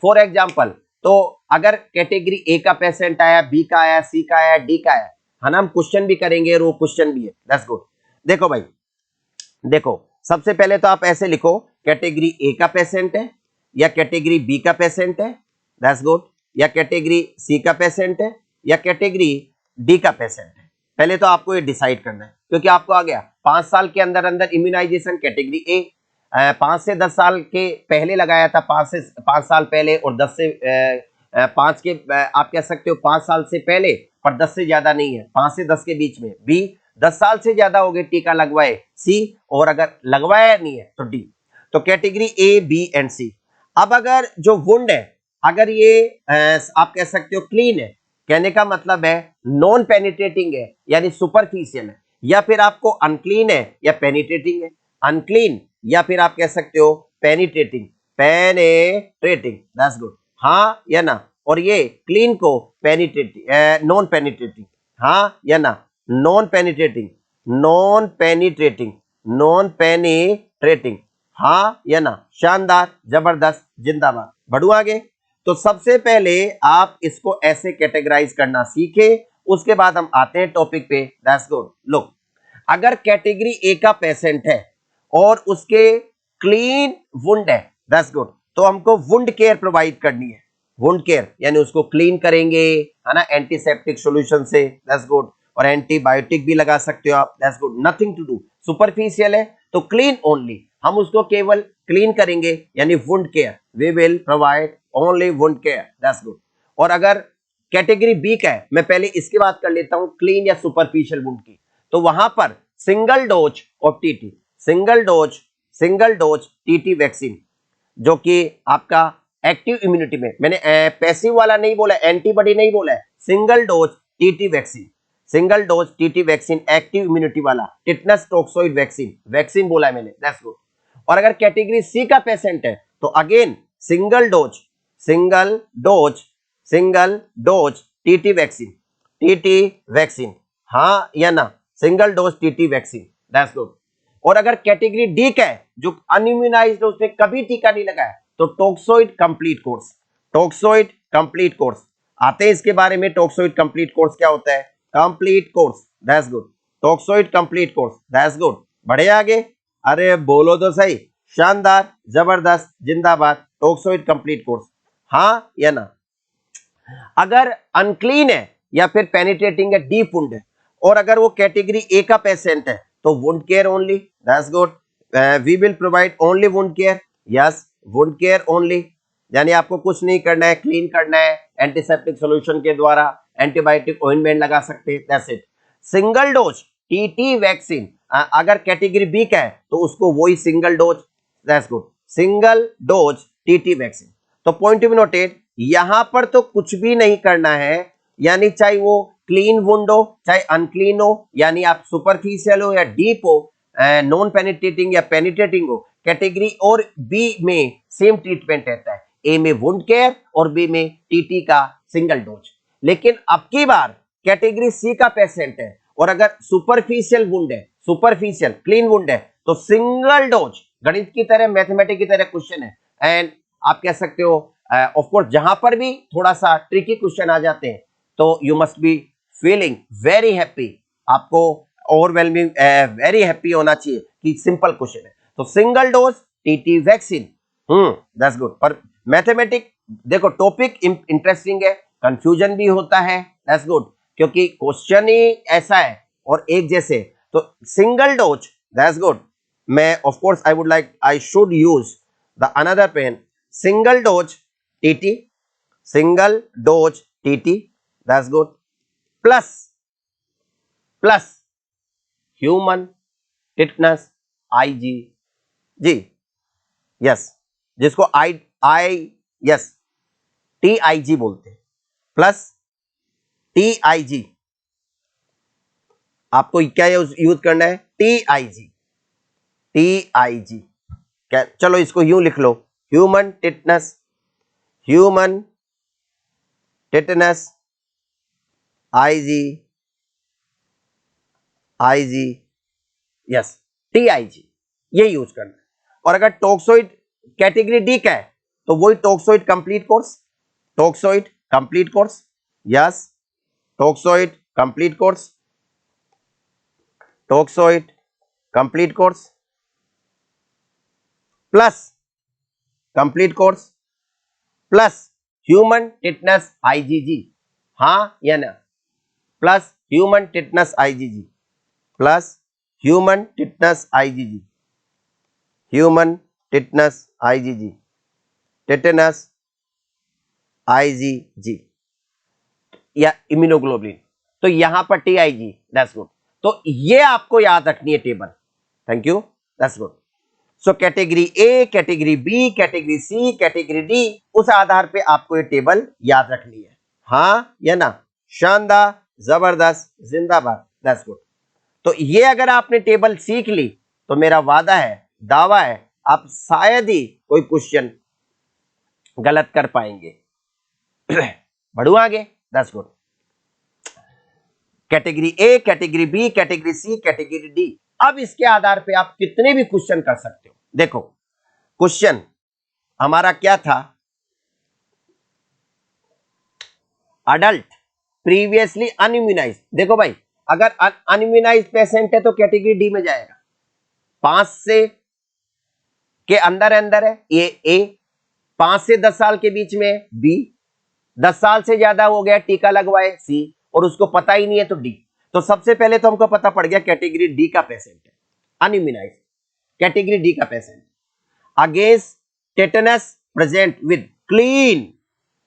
फॉर एग्जांपल, तो अगर कैटेगरी ए का पेशेंट आया, बी का आया, सी का आया, डी का आया, है ना, हम क्वेश्चन भी करेंगे और वो क्वेश्चन भी है, दैट्स गुड। देखो भाई, देखो सबसे पहले तो आप ऐसे लिखो, कैटेगरी ए का पेशेंट है, या कैटेगरी बी का पेशेंट है, दैट्स गुड, या कैटेगरी सी का पेशेंट है, या कैटेगरी डी का पेशेंट है। पहले तो आपको ये डिसाइड करना है, क्योंकि आपको आ गया 5 साल के अंदर अंदर इम्यूनाइजेशन कैटेगरी ए, 5 से 10 साल के पहले लगाया था, 5 साल पहले, और 10 से 5 के आप कह सकते हो 5 साल से पहले, पर 10 से ज्यादा नहीं है, 5 से 10 के बीच में। बी 10 साल से ज्यादा हो गए टीका लगवाए, सी, और अगर लगवाया नहीं है तो डी। तो कैटेगरी ए, बी एंड सी। अब अगर जो वुंड है, अगर ये आप कह सकते हो क्लीन है, कहने का मतलब है नॉन पेनिट्रेटिंग है, यानी सुपरफिशियल है, या फिर आपको अनक्लीन है या पेनिट्रेटिंग है, अनक्लीन या फिर आप कह सकते हो पेनिट्रेटिंग, पेनिट्रेटिंग, दैट्स गुड, हाँ या ना। और ये क्लीन को पेनिट्रेटिंग, नॉन पेनिट्रेटिंग, हाँ या ना, non penetrating, non penetrating, non penetrating, हाँ या ना। शानदार, जबरदस्त, जिंदाबाद। बढ़ू आगे। तो सबसे पहले आप इसको ऐसे कैटेगराइज करना सीखे, उसके बाद हम आते हैं टॉपिक पे, दैट्स गुड। लो, अगर कैटेगरी ए का पेशेंट है और उसके क्लीन वुंड है, दैट्स गुड, तो हमको वुंड केयर प्रोवाइड करनी है। वुंड केयर यानी उसको क्लीन करेंगे, है ना, एंटीसेप्टिक सॉल्यूशन से, दैट्स गुड, और एंटीबायोटिक भी लगा सकते हो आप, that's good, nothing to do. Superficial है तो क्लीन ओनली, हम उसको केवल क्लीन करेंगे, यानी wound care, we will provide only wound care, that's good. और अगर कैटेगरी बी का है, मैं पहले इसकी बात कर लेता हूं, क्लीन या सुपरफिशियल वुंड की, तो वहां पर single dose of TT, single dose TT vaccine, जो कि आपका एक्टिव इम्यूनिटी में, मैंने पैसिव वाला नहीं बोला, एंटीबॉडी नहीं बोला है, single dose TT vaccine, single dose TT vaccine, active immunity वाला, टिटनस टॉक्सोइड वैक्सीन, वैक्सीन बोला है मैंने, दैट्स गुड। और अगर कैटेगरी सी का पेशेंट है तो again single dose, single dose, single dose TT vaccine, TT vaccine, हाँ या ना, single dose TT vaccine, that's good. और अगर कैटेगरी डी का है, जो अनइम्यूनाइज्ड, उसने कभी टीका नहीं लगाया, तो toxoid complete course, toxoid complete course, आते हैं इसके बारे में, टॉक्सोइड कंप्लीट कोर्स क्या होता है, complete course, that's good, toxoid complete course, that's good. बढ़े आगे, अरे बोलो तो सही, शानदार, जबरदस्त, जिंदाबाद, टॉक्सोइड कंप्लीट कोर्स, हाँ या ना। अगर अनक्लीन है या फिर पेनिट्रेटिंग है, डीप वुंड है, और अगर वो कैटेगरी ए का पेशेंट है, तो wound care only, that's good, we will provide only wound care, yes, wound care only, यानी आपको कुछ नहीं करना है, क्लीन करना है एंटीसेप्टिक सॉल्यूशन के द्वारा, एंटीबायोटिक ऑइंटमेंट लगा सकते हैं, that's it. Single dose TT vaccine, अगर कैटेगरी बी का है तो उसको वही single dose, that's good, single dose TT vaccine. तो पॉइंट बी नोटेड, यहां पर तो कुछ भी नहीं करना है, यानी चाहे वो क्लीन वुंड हो चाहे अनक्लीन हो, यानी आप सुपरफिशियल हो या डीप हो, नॉन पेनिट्रेटिंग या पेनिट्रेटिंग हो, कैटेगरी और बी में सेम ट्रीटमेंट रहता है, ए में वुंड केयर और बी में टीटी का सिंगल डोज। लेकिन अब की बार कैटेगरी सी का पेशेंट है और अगर सुपरफिशियल वुंड है, सुपरफिशियल क्लीन वुंड है, तो सिंगल डोज, गणित की तरह, मैथमेटिक्स की तरह क्वेश्चन है, एंड आप कह सकते हो ऑफ कोर्स जहां पर भी थोड़ा सा ट्रिकी क्वेश्चन आ जाते हैं, तो you must be feeling very happy, आपको ओवरवेलमिंग वेरी हैप्पी होना चाहिए कि सिंपल क्वेश्चन है। तो single dose TT vaccine, that's good. पर मैथमेटिक्स देखो टॉपिक इंटरेस्टिंग है, कंफ्यूजन भी होता है, दैट्स गुड, क्योंकि क्वेश्चन ही ऐसा है और एक जैसे, तो सिंगल डोज, दैट्स गुड। मैं of course I would like, I should use the another pen, single dose TT, single dose TT, that's good, plus plus human tetanus IG, जी, यस, जिसको आई आई यस टीआईजी बोलते हैं, plus TIG, आपको क्या use करना है, TIG, TIG, क्या, चलो इसको यूं लिख लो, human tetanus human tetanus IG, IG, yes, TIG, ये यूज करना है। और अगर टॉक्सोइड कैटेगरी डी का है तो वही toxoid complete course, toxoid complete course, yes, toxoid complete course, toxoid complete course plus complete course plus human tetanus IgG, हां या ना, plus human tetanus IgG, plus human tetanus IgG, human tetanus IgG, tetanus IgG या immunoglobulin, तो यहां पर TIG, that's good. तो ये आपको याद रखनी है table, thank you, that's good. So category A, category B, category C, category D, उस आधार पे आपको ये टेबल याद रखनी है, हां या ना, शानदार, जबरदस्त, जिंदाबाद, दैट्स गुड। तो ये अगर आपने टेबल सीख ली तो मेरा वादा है, दावा है, आप शायद ही कोई क्वेश्चन गलत कर पाएंगे। बढ़ू आगे, that's good. Category A, category B, category C, category D, अब इसके आधार पे आप कितने भी क्वेश्चन कर सकते हो। देखो क्वेश्चन हमारा क्या था, अडल्ट प्रीवियसली अनइम्यूनाइज्ड, देखो भाई अगर अनइम्यूनाइज्ड पेशेंट है तो कैटेगरी डी में जाएगा, 5 से के अंदर अंदर है ये ए, 5 से 10 साल के बीच में बी, 10 साल से ज्यादा हो गया टीका लगवाए सी, और उसको पता ही नहीं है तो डी। तो सबसे पहले तो हमको पता पड़ गया कैटेगरी डी का पेशेंट है, अनइम्यूनाइज्ड, कैटेगरी डी का patient, against tetanus present with clean,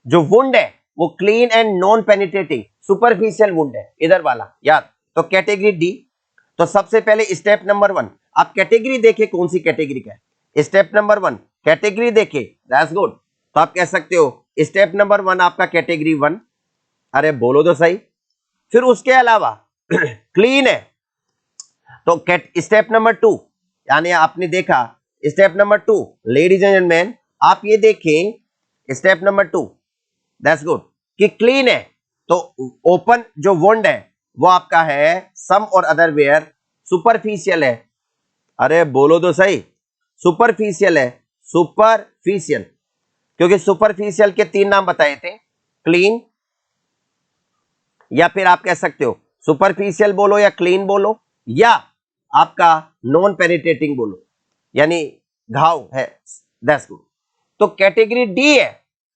जो वुंड है वो clean and non penetrating superficial wound है, इधर वाला याद, तो कैटेगरी डी। तो सबसे पहले स्टेप नंबर 1, आप कैटेगरी देखे कौन सी कैटेगरी का है, स्टेप नंबर 1 कैटेगरी देखे, दैट्स गुड। तो आप कह सकते हो स्टेप नंबर 1 आपका कैटेगरी 1, अरे बोलो तो सही। फिर उसके अलावा क्लीन है तो स्टेप नंबर 2, यानी आपने देखा step number 2, ladies and gentleman आप ये देखें स्टेप नंबर 2, दैट्स गुड, कि क्लीन है तो ओपन जो वुंड है वो आपका है सम और अदर वेयर सुपरफिशियल है, अरे बोलो तो सही, सुपरफिशियल है, सुपरफिशियल, क्योंकि सुपरफिशियल के 3 नाम बताए थे, क्लीन, या फिर आप कह सकते हो सुपरफिशियल बोलो या क्लीन बोलो, या आपका नॉन पेनिट्रेटिंग बोलो, यानी घाव है, दैट्स गुड। तो कैटेगरी डी है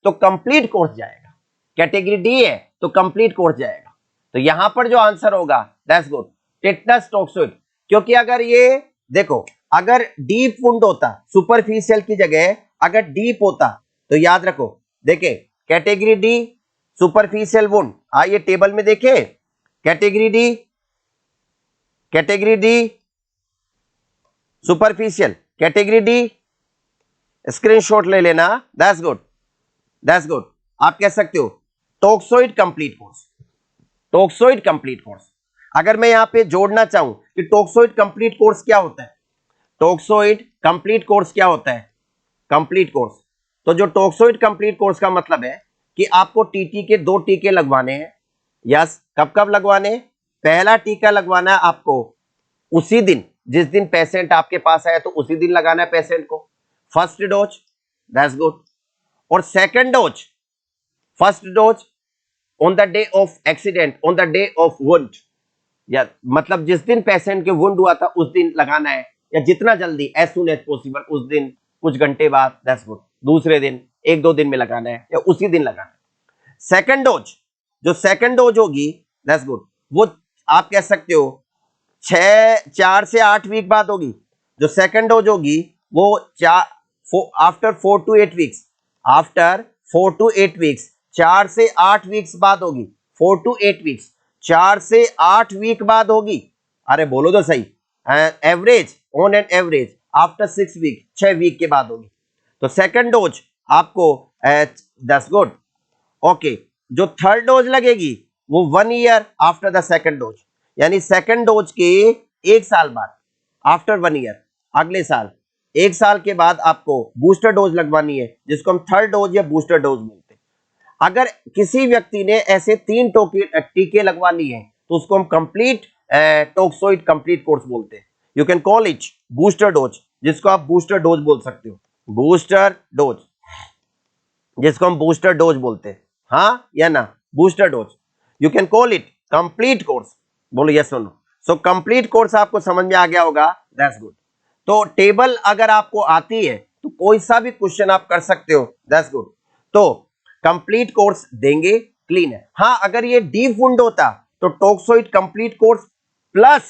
तो कंप्लीट कोर्स जाएगा, कैटेगरी डी है तो कंप्लीट कोर्स जाएगा। तो यहां पर जो आंसर होगा दैट्स गुड, टिटनस टॉक्सोइड, क्योंकि अगर ये देखो अगर डीप वुंड होता सुपरफिशियल की जगह अगर डीप होता तो याद रखो, देखे कैटेगरी डी सुपरफिशियल वुंड, आइए टेबल में देखे category D, category D superficial, category D screenshot ले लेना, दैट्स गुड, दैट्स गुड। आप कह सकते हो toxoid complete course, toxoid complete course. अगर मैं यहां पे जोड़ना चाहूं कि टॉक्सोइड कंप्लीट कोर्स क्या होता है, टॉक्सोइड कंप्लीट कोर्स क्या होता है, कंप्लीट कोर्स, तो जो टॉक्सोइड कंप्लीट कोर्स का मतलब है कि आपको टीटी के 2 टीके लगवाने हैं, यस, कब कब लगवाने, पहला टीका लगवाना है आपको उसी दिन जिस दिन पेशेंट आपके पास आया तो उसी दिन लगाना है पेशेंट को, फर्स्ट डोज, दैट्स गुड, और second dose, first dose on the day of accident, on the day of wound, या मतलब जिस दिन पेशेंट के वुंड हुआ था उस दिन लगाना है, या जितना जल्दी एज सून एज पॉसिबल, उस दिन कुछ घंटे बाद, दैट्स गुड, दूसरे दिन 1-2 दिन में लगाना है या उसी दिन लगाना है। सेकंड डोज, जो सेकंड डोज होगी दैट्स गुड, वो आप कह सकते हो 4 से 8 वीक बाद होगी, जो सेकंड डोज होगी वो after 4 to 8 weeks, after 4 to 8 weeks, 4 से 8 वीक्स बाद होगी, 4 to 8 वीक्स, 4 से 8 वीक बाद होगी, अरे बोलो तो सही, average on an average after 6 week, 6 week के बाद होगी। तो सेकंड डोज आपको दैट्स गुड, ओके। जो थर्ड डोज लगेगी वो 1 year after the second dose, यानी सेकंड डोज के 1 साल बाद, आफ्टर 1 ईयर, अगले साल 1 साल के बाद आपको बूस्टर डोज लगवानी है, जिसको हम थर्ड डोज या बूस्टर डोज बोलते हैं। अगर किसी व्यक्ति ने ऐसे 3 टीके लगवा लिए हैं तो उसको हम कंप्लीट टॉक्सोइड कंप्लीट कोर्स बोलते हैं। You can call it booster dose, जिसको आप बूस्टर डोज बोल सकते हो, बूस्टर डोज, जिसको हम बूस्टर डोज बोलते हैं, हाँ या ना, booster dose. You can call it complete course, बोलो यस और नो। सो कंप्लीट कोर्स आपको समझ में आ गया होगा, दैट्स गुड। तो टेबल अगर आपको आती है तो कोई सा भी क्वेश्चन आप कर सकते हो, दैट्स गुड। तो कंप्लीट कोर्स देंगे, क्लीन है। हाँ, अगर ये डीप वुंड होता तो toxoid complete course plus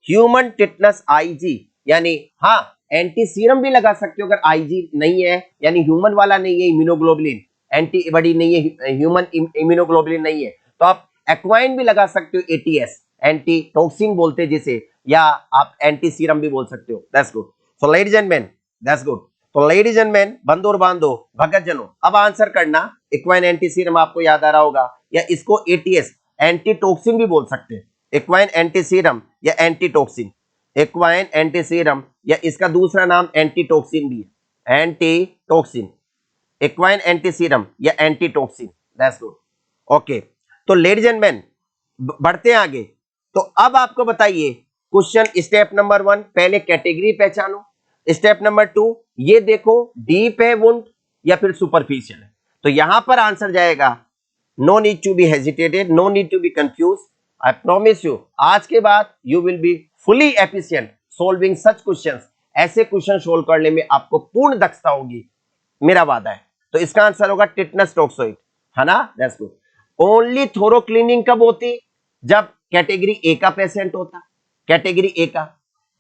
human tetanus IG, यानी हाँ एंटी सीरम भी लगा सकते हो अगर आईजी नहीं है, यानी ह्यूमन वाला नहीं है, इम्यूनोग्लोबुलिन एंटीबॉडी नहीं है, ह्यूमन इम्यूनोग्लोबुलिन नहीं है, तो आप एक्वाइन भी लगा सकते हो, एटीएस एंटी टॉक्सिन बोलते हैं जिसे, या आप एंटी सीरम भी बोल सकते हो, that's good. So ladies and main, that's good. तो लेडीज एंड मेन, बंधु और बांधो, भगत जनों, अब आंसर करना। एक्वाइन एंटी सीरम आपको याद आ रहा होगा, या इसको एटीएस एंटी टॉक्सिन भी बोल सकते हैं, एक्वाइन एंटी सीरम या एंटी टॉक्सिन, एक्वाइन एंटी सीरम, या इसका दूसरा नाम एंटी टॉक्सिन भी है, एंटी टॉक्सिन, एक्वाइन एंटी सीरम या anti toxin, that's good. Okay, तो लेडीज एंड मेन बढ़ते हैं आगे। तो अब आपको बताइए क्वेश्चन स्टेप नंबर 1, पहले कैटेगरी पहचानो। स्टेप नंबर 2, ये देखो डीप है वुंड या फिर सुपरफिशियल है। तो यहां पर आंसर जाएगा, no need to be hesitated, no need to be confuse. I promise you, आज के बाद you will be fully efficient solving such questions. ऐसे क्वेश्चन सोल्व करने में आपको पूर्ण दक्षता होगी, मेरा वादा है। तो इसका आंसर होगा टिटनस टॉक्सोइड, है ना, that's good. Only thorough cleaning कब होती, जब कैटेगरी ए का पेशेंट होता, कैटेगरी ए का।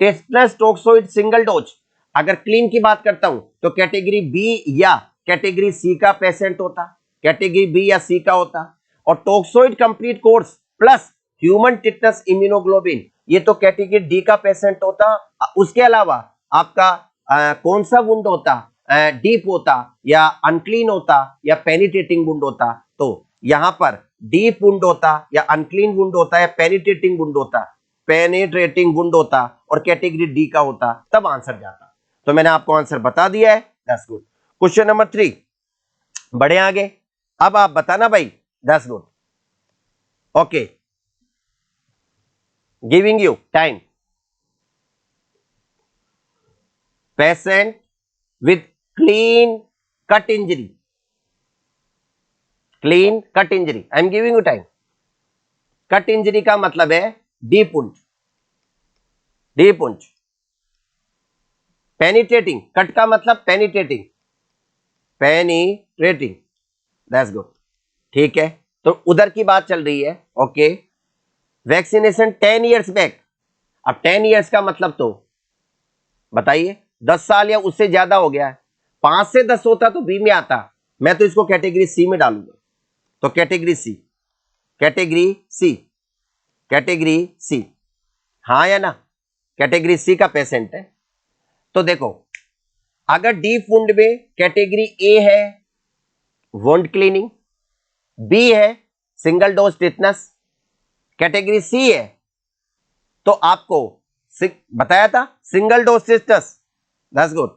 टिटनस टॉक्सोइड सिंगल डोज अगर क्लीन की बात करता हूं तो कैटेगरी बी या कैटेगरी सी का पेशेंट होता, कैटेगरी बी या सी का होता। और toxoid complete course plus human tetanus immunoglobulin, ये तो कैटेगरी डी का पेशेंट होता। उसके अलावा आपका कौन सा वुंड होता, डीप होता या अनक्लीन होता या पेनिट्रेटिंग वुंड होता। तो यहां पर डीप वुंड होता या अनक्लीन वुंड होता या पेनिट्रेटिंग वुंड होता, पेनिट्रेटिंग वुंड होता और कैटेगरी डी का होता, तब आंसर जाता। तो मैंने आपको आंसर बता दिया है, दैट्स गुड। क्वेश्चन नंबर 3, बढ़े आगे। अब आप बताना भाई, that's good. Okay, giving you time. Patient with clean cut injury, clean cut injury, I am giving you time. Cut injury का मतलब है deep wound, deep wound. Penetrating, cut का मतलब पेनिट्रेटिंग, पेनिट्रेटिंग, दैट्स गुड, ठीक है। तो उधर की बात चल रही है, ओके। वैक्सीनेशन 10 इयर्स बैक, अब 10 इयर्स का मतलब तो बताइए 10 साल या उससे ज्यादा हो गया है। 5 से 10 होता तो बी में आता, मैं तो इसको कैटेगरी सी में डालूंगा। तो category C, category C, category C, हाँ या ना, कैटेगरी सी का पेशेंट है। तो देखो, अगर डीप वुंड में कैटेगरी ए है वुंड क्लीनिंग, बी है single dose tetanus, category C है तो आपको बताया था single dose tetanus, that's good,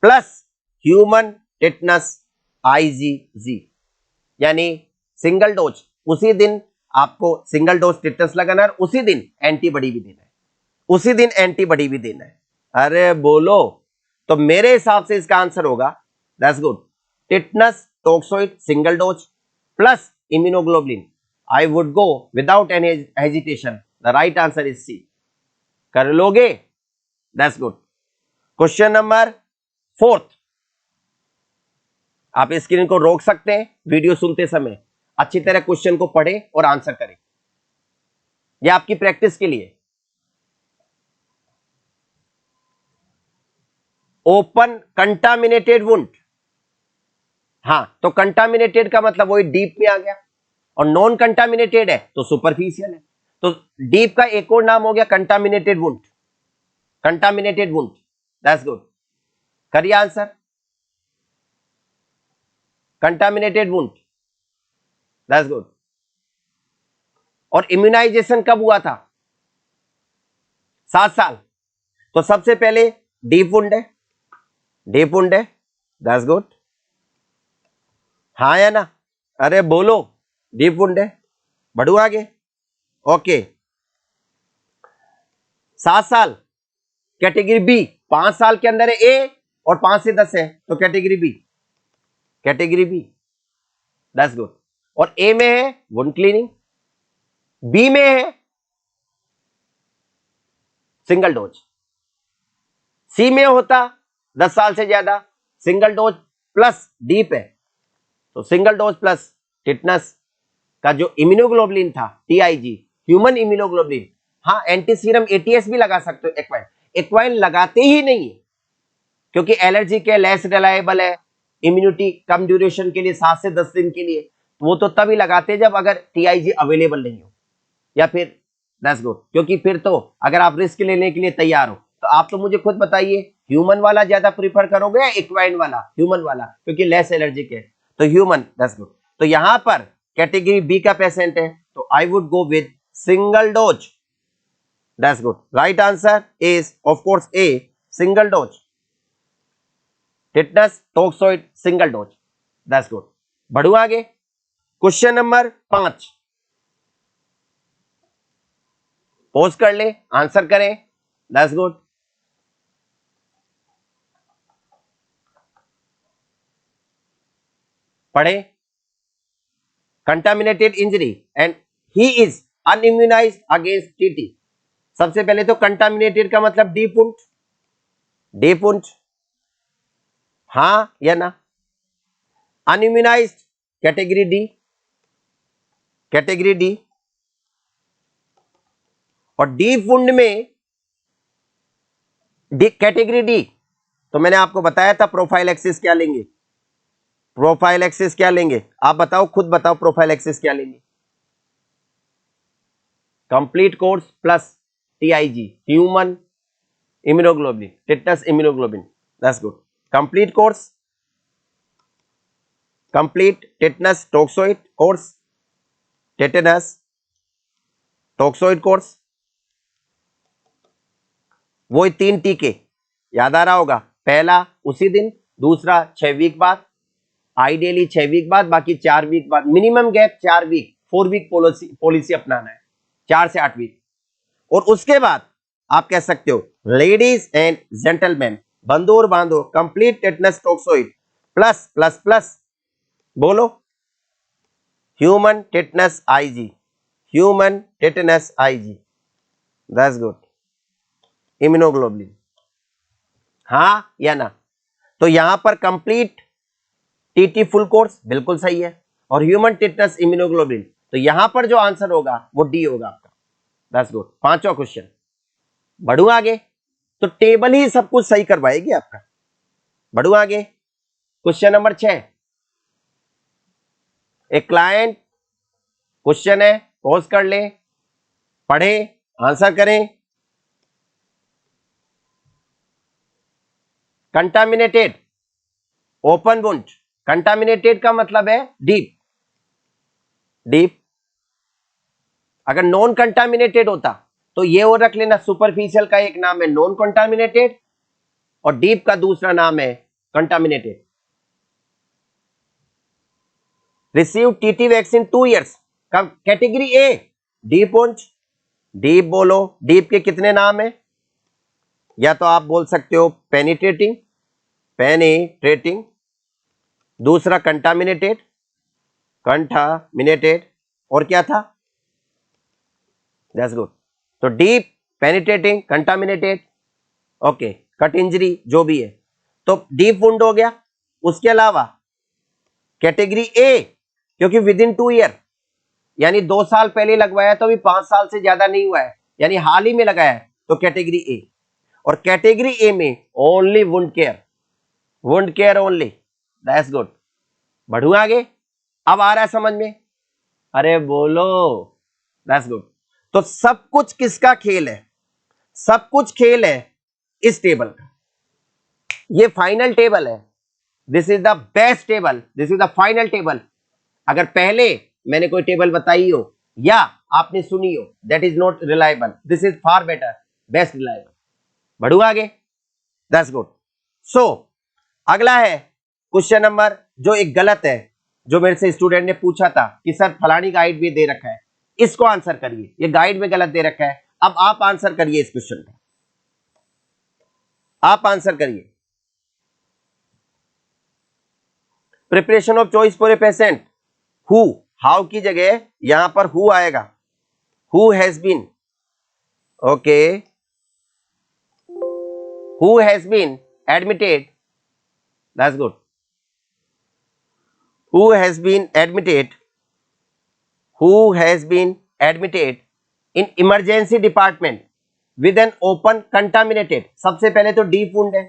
plus human tetanus IgG, यानी सिंगल डोज उसी दिन आपको सिंगल डोज टिटनस लगाना है, उसी दिन एंटीबॉडी भी देना है, उसी दिन एंटीबॉडी भी देना है। अरे बोलो, तो मेरे हिसाब से इसका आंसर होगा, that's good, tetanus toxoid single dose plus immunoglobulin. I would go without any hesitation, the right answer is C. कर लोगे, दैट्स गुड। क्वेश्चन नंबर 4, आप स्क्रीन को रोक सकते हैं, वीडियो सुनते समय अच्छी तरह क्वेश्चन को पढ़े और आंसर करें, यह आपकी प्रैक्टिस के लिए। ओपन कंटामिनेटेड वुंड, हाँ तो कंटामिनेटेड का मतलब वही डीप में आ गया, और नॉन कंटामिनेटेड है तो सुपरफिशियल है। तो डीप का एक और नाम हो गया contaminated wound, contaminated wound, that's good. करिए answer, contaminated wound, that's good. और इम्यूनाइजेशन कब हुआ था, 7 साल। तो सबसे पहले डीप वुंड है, डीप वुंड है, दैट्स गुड। हाँ या ना, अरे बोलो, डीप वुंड है। बढ़ू आगे। ओके, 7 साल कैटेगरी बी, 5 साल के अंदर है ए और 5 से 10 है तो category B, category B, that's good. और ए में है वुंड क्लीनिंग, बी में है सिंगल डोज, सी में होता 10 साल से ज्यादा सिंगल डोज प्लस डीप है, तो सिंगल डोज प्लस टिटनस का जो इम्यूनोग्लोबुलिन था टीआईजी, ह्यूमन इम्यूनोग्लोबुलिन, हाँ एंटी सीरम एटीएस भी लगा सकते हो। एक्वाइन, एक्वाइन लगाते ही नहीं है क्योंकि एलर्जी के लेस रिलायबल है, इम्यूनिटी कम ड्यूरेशन के लिए 7 से 10 दिन के लिए, वो तो तभी लगाते हैं जब अगर टीआईजी अवेलेबल नहीं हो, या फिर दैट्स गुड, क्योंकि फिर तो अगर आप रिस्क लेने के लिए तैयार हो तो आप तो मुझे खुद बताइए ह्यूमन वाला ज्यादा प्रीफर करोगे या इक्वाइन वाला? ह्यूमन वाला, क्योंकि लेस एलर्जिक है, तो ह्यूमन, दैट्स गुड। तो यहां पर कैटेगरी बी का पेशेंट है तो I would go with single dose, that's good. Right answer is of course A, single dose, tetanus toxoid single dose, that's good. बढ़ू आगे, क्वेश्चन नंबर 5, पोज कर ले, आंसर करें, दैट्स गुड। पढ़े, contaminated injury and he is unimmunised against TT. सबसे पहले तो contaminated का मतलब डीप वुंड, डीप वुंड, हाँ या ना? अनइम्यूनाइज्ड कैटेगरी डी, कैटेगरी डी। और डीप वुंड में कैटेगरी डी, तो मैंने आपको बताया था प्रोफाइलैक्सिस क्या लेंगे, प्रोफाइलैक्सिस क्या लेंगे, आप बताओ, खुद बताओ प्रोफाइलैक्सिस क्या लेंगे? Complete course plus TIG, human immunoglobulin, tetanus immunoglobulin, that's good. Complete course, complete tetanus toxoid course, tetanus toxoid course, वो 3 टीके याद आ रहा होगा, पहला उसी दिन, दूसरा 6 वीक बाद, आइडियली 6 वीक बाद, बाकी 4 वीक बाद, minimum gap 4 week, 4 week policy अपनाना है, 4 से 8 वीक। और उसके बाद आप कह सकते हो लेडीज एंड जेंटलमैन, बंधु और बांधो, complete tetanus toxoid plus plus plus, बोलो, human tetanus IG, human tetanus IG, that's good, immunoglobulin, हाँ या ना? तो यहां पर कंप्लीट टीटी फुल कोर्स बिल्कुल सही है, और ह्यूमन टिटनस इम्यूनोग्लोबुलिन, तो यहां पर जो आंसर होगा वो डी होगा आपका, दैट्स गुड। 5वां क्वेश्चन, बढ़ू आगे, तो टेबल ही सब कुछ सही करवाएगी आपका। बढ़ू आगे, क्वेश्चन नंबर 6, एक क्लाइंट, क्वेश्चन है, पॉज कर ले, पढ़े, आंसर करें। कंटामिनेटेड ओपन वुंड, कंटामिनेटेड का मतलब है डीप, डीप। अगर नॉन कंटामिनेटेड होता तो ये और रख लेना, सुपरफिशियल का एक नाम है नॉन कंटामिनेटेड और डीप का दूसरा नाम है contaminated. Receive TT vaccine 2 years, category A, deep wound, deep बोलो, डीप के कितने नाम है? या तो आप बोल सकते हो पेनिट्रेटिंग, पेनिट्रेटिंग, दूसरा कंटामिनेटेड, कंटामिनेटेड, और क्या था? That's good. तो deep, penetrating, contaminated, okay, cut injury जो भी है, तो डीप वुंड हो गया। उसके अलावा कैटेगरी ए, क्योंकि विद इन 2 ईयर, यानी 2 साल पहले लगवाया तो अभी 5 साल से ज्यादा नहीं हुआ है, यानी हाल ही में लगाया है, तो कैटेगरी ए। और कैटेगरी ए में only wound care, wound care only, that's good. बढ़ू आगे, अब आ रहा है समझ में? अरे बोलो, दैट्स गुड। तो सब कुछ किसका खेल है? सब कुछ खेल है इस टेबल का, ये फाइनल टेबल है, this is the best table, this is the final table. अगर पहले मैंने कोई टेबल बताई हो या आपने सुनी हो, that is not reliable, this is far better, best reliable. बढ़ू आगे, दैट्स गुड। सो अगला है क्वेश्चन नंबर जो एक गलत है, जो मेरे से स्टूडेंट ने पूछा था कि सर फलानी गाइड भी दे रखा है, इसको आंसर करिए। ये गाइड में गलत दे रखा है, अब आप आंसर करिए इस क्वेश्चन का, आप आंसर करिए। Preparation of choice for a patient, who, how की जगह यहां पर हु आएगा, who has been, okay, who has been admitted, that's good, who has been admitted, who has been admitted in emergency department with an open contaminated, सबसे पहले तो deep wound है,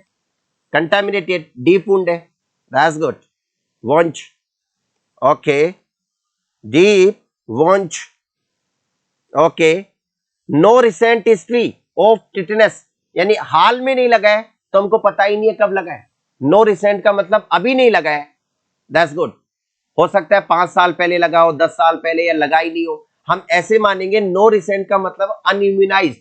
contaminated deep wound है, that's good, wound, okay, deep wound, okay, no recent history of tetanus, यानी हाल में नहीं लगा है तो हमको पता ही नहीं है कब लगा है, no recent का मतलब अभी नहीं लगा है, that's good, हो सकता है 5 साल पहले लगा हो, 10 साल पहले, या लगा ही नहीं हो, हम ऐसे मानेंगे। नो रिसेंट का मतलब अनइम्यूनाइज्ड,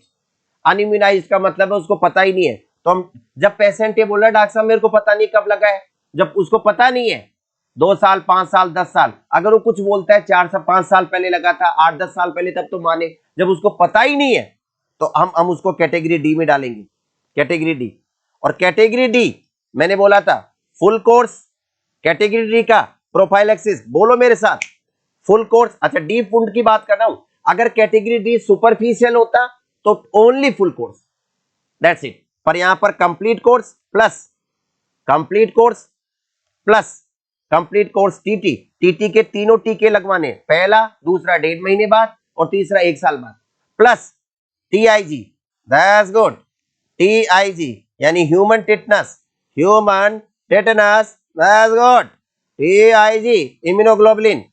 अनइम्यूनाइज्ड का मतलब है उसको पता ही नहीं है। तो हम जब पेशेंट ये बोल रहा है डॉक्टर साहब मेरे को पता नहीं कब लगा है, जब उसको पता नहीं है 2 साल 5 साल 10 साल, अगर वो कुछ बोलता है 4 से 5 साल पहले लगा था, 8-10 साल पहले, तब तो माने। जब उसको पता ही नहीं है तो हम उसको कैटेगरी डी में डालेंगे, कैटेगरी डी। और कैटेगरी डी मैंने बोला था फुल कोर्स, कैटेगरी डी का प्रोफाइलैक्सिस, बोलो मेरे साथ, फुल कोर्स। अच्छा डीप वुंड की बात कर रहा हूं, अगर कैटेगरी डी सुपरफिशियल होता तो only full course, that's it. पर यहां पर complete course plus complete course plus complete course TT, TT के तीनों टीके लगवाने, पहला, दूसरा 1.5 महीने बाद और तीसरा 1 साल बाद, plus TIG, that's good, TIG यानी human tetanus, human tetanus, that's good, TIG immunoglobulin.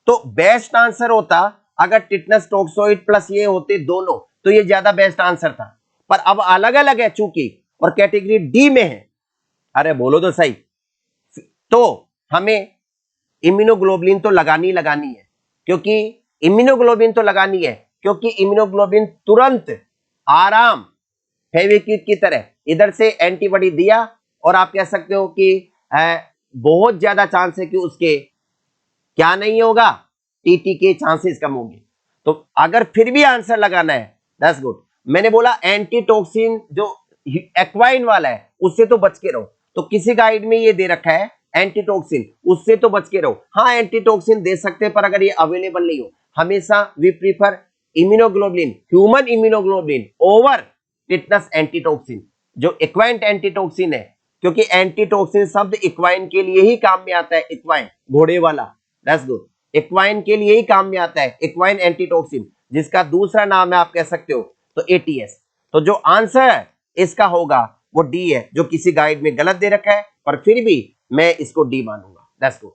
तो बेस्ट आंसर होता अगर टिटनस टॉक्सोइड प्लस ये होते दोनों, तो ये ज्यादा बेस्ट आंसर था। पर अब अलग अलग है चूंकि और कैटेगरी डी में है, अरे बोलो तो सही, तो हमें इम्यूनोग्लोबुलिन तो लगानी है, क्योंकि इम्यूनोग्लोबुलिन तो लगानी है, क्योंकि इम्यूनोग्लोबुलिन तुरंत आराम फेविक्विक की तरह इधर से एंटीबॉडी दिया, और आप कह सकते हो कि बहुत ज्यादा चांस है कि उसके क्या नहीं होगा, टीटी के चांसेस कम होंगे। तो अगर फिर भी आंसर लगाना है, दैट्स गुड। मैंने बोला एंटीटॉक्सिन जो एक्वाइन वाला है उससे तो बच के रहो, तो किसी गाइड में ये दे रखा है एंटीटॉक्सिन, उससे तो बच के रहो। हाँ एंटीटॉक्सिन दे सकते हैं, पर अगर ये अवेलेबल नहीं हो, हमेशा we prefer immunoglobulin, human immunoglobulin over tetanus antitoxin, जो एक्वाइन एंटीटॉक्सिन है, क्योंकि एंटीटॉक्सिन शब्द इक्वाइन के लिए ही काम में आता है, इक्वाइन घोड़े वाला, दैट्स गुड, इक्वाइन के लिए ही काम में आता है, इक्वाइन एंटीटॉक्सिन, जिसका दूसरा नाम है आप कह सकते हो तो एटीएस। तो जो आंसर है इसका होगा वो डी है, जो किसी गाइड में गलत दे रखा है, पर फिर भी मैं इसको डी मानूंगा, दैट्स गुड।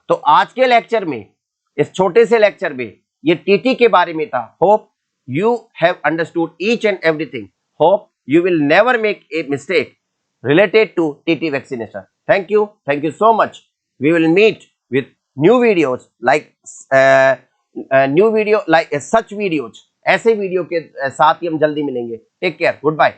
तो आज के लेक्चर में, इस छोटे से लेक्चर में, ये टीटी के बारे में था। Hope you have understood each and everything, hope you will never make a mistake related to TT vaccination. Thank you so much. We will meet with new videos like new video like such videos, ऐसे video के साथ ही हम जल्दी मिलेंगे। Take care, good bye.